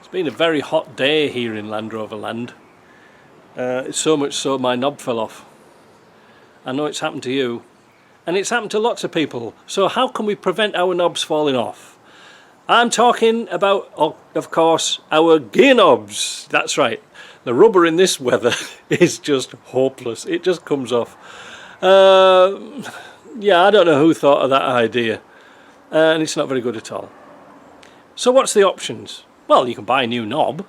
It's been a very hot day here in Land Rover Land. It's so much so my knob fell off. I know it's happened to you, and it's happened to lots of people. So how can we prevent our knobs falling off? I'm talking about, of course, our gear knobs. That's right. The rubber in this weather is just hopeless. It just comes off. Yeah, I don't know who thought of that idea, and it's not very good at all. So what's the options? Well, you can buy a new knob,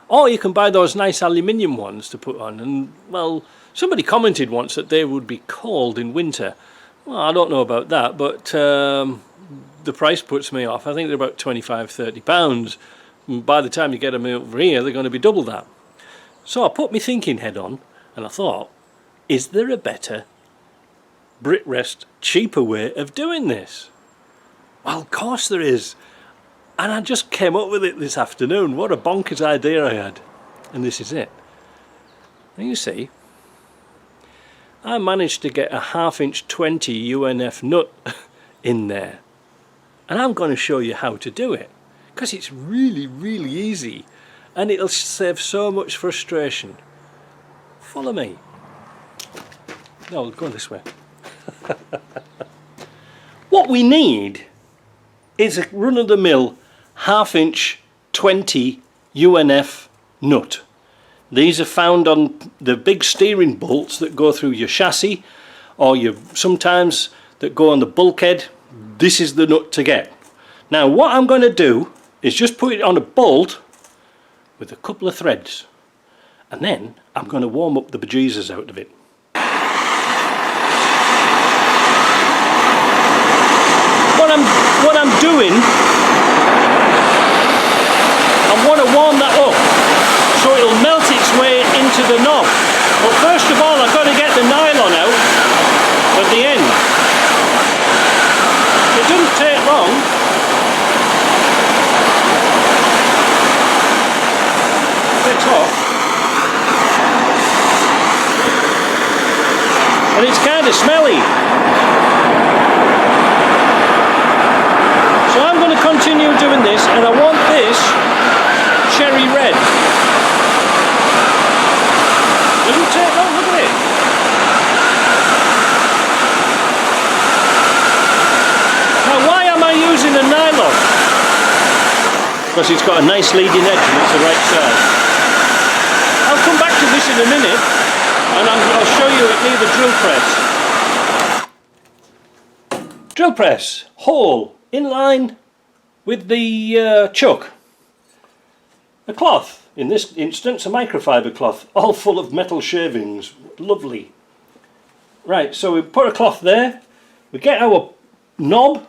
or you can buy those nice aluminium ones to put on. And well, somebody commented once that they would be cold in winter. Well, I don't know about that, but the price puts me off. I think they're about £25–30. By the time you get them over here, they're going to be double that. So I put my thinking head on, and I thought, is there a better Britrest, cheaper way of doing this? Well, of course there is. And I just came up with it this afternoon. What a bonkers idea I had. And this is it. And you see, I managed to get a 1/2" 20 UNF nut in there. And I'm going to show you how to do it, because it's really, really easy. And it'll save so much frustration. Follow me. No, go this way. What we need is a run-of-the-mill 1/2" 20 UNF nut. These are found on the big steering bolts that go through your chassis, or sometimes that go on the bulkhead. This is the nut to get. Now what I'm going to do is just put it on a bolt with a couple of threads, and then I'm going to warm up the bejesus out of it. What I'm doing, I want to warm that up so it'll melt its way into the knob. But first of all, I've got to get the nylon out at the end. It doesn't take long. It's off. And it's kind of smelly. So I'm going to continue doing this, and I want this cherry red. Doesn't take long, look at it. Now why am I using a nylon? Because it's got a nice leading edge and it's the right size. I'll come back to this in a minute, and I'll show you it near the drill press. Drill press, hole, in line with the chuck. A cloth, in this instance a microfiber cloth, all full of metal shavings. Lovely. Right, so we put a cloth there, we get our knob,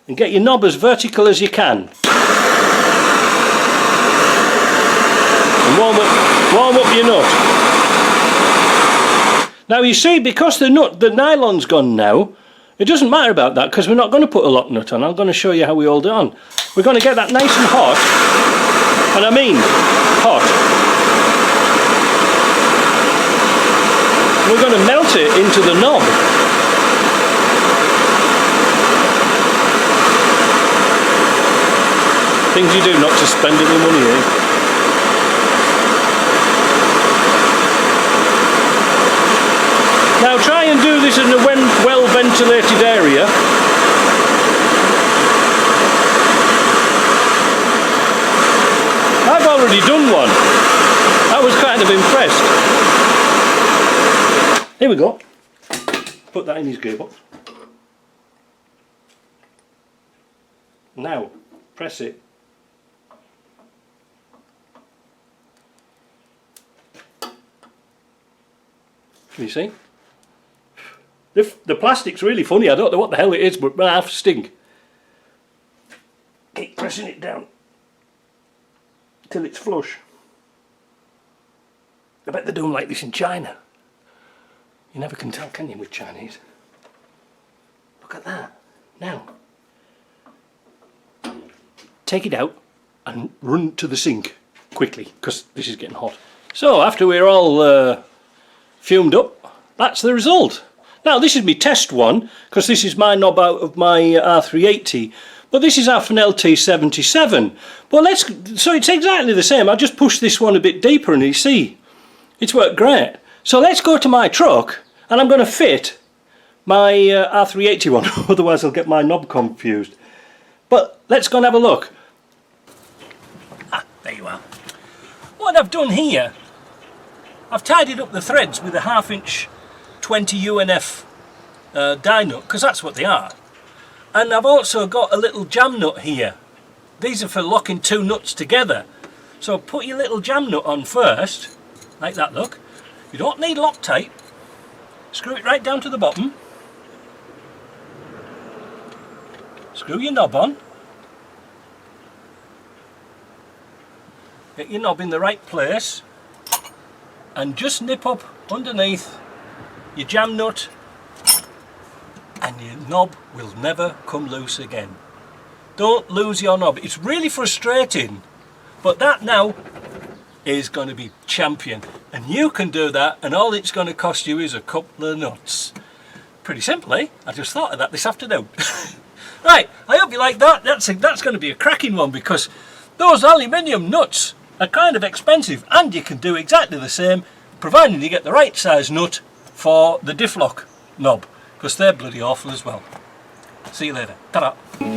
and get your knob as vertical as you can. And warm up your nut. Now you see, because the nylon's gone now, it doesn't matter about that, because we're not going to put a lock nut on. I'm going to show you how we hold it on. We're going to get that nice and hot, and I mean hot. We're going to melt it into the knob. Things you do not to spend any money, eh? Now try and do this in a well ventilated area. I've already done one. I was kind of impressed. Here we go. Put that in his gearbox. Now press it. Can you see? The plastic's really funny. I don't know what the hell it is, but I have to sting. Keep pressing it down till it's flush. I bet they do them like this in China. You never can tell, can you, with Chinese? Look at that. Now, take it out and run to the sink quickly, because this is getting hot. So after we're all fumed up, that's the result. Now this is my test one, because this is my knob out of my R380, But this is our Fenel T77. But so it's exactly the same. I just pushed this one a bit deeper and you see, it's worked great. So let's go to my truck and I'm going to fit my R380 one, otherwise I'll get my knob confused. But let's go and have a look. There you are. What I've done here, I've tidied up the threads with a 1/2 inch 20 UNF die nut, because that's what they are. And I've also got a little jam nut here. These are for locking two nuts together. So put your little jam nut on first, like that, look. You don't need Loctite. Screw it right down to the bottom. Screw your knob on. Get your knob in the right place and just nip up underneath your jam nut and your knob will never come loose again. Don't lose your knob. It's really frustrating, but that now is going to be champion, and you can do that, and all it's going to cost you is a couple of nuts. Pretty simple, eh? I just thought of that this afternoon. Right, I hope you like that. That's going to be a cracking one, because those aluminium nuts are kind of expensive, and you can do exactly the same, providing you get the right size nut for the diff lock knob, because they're bloody awful as well. See you later. Ta-da.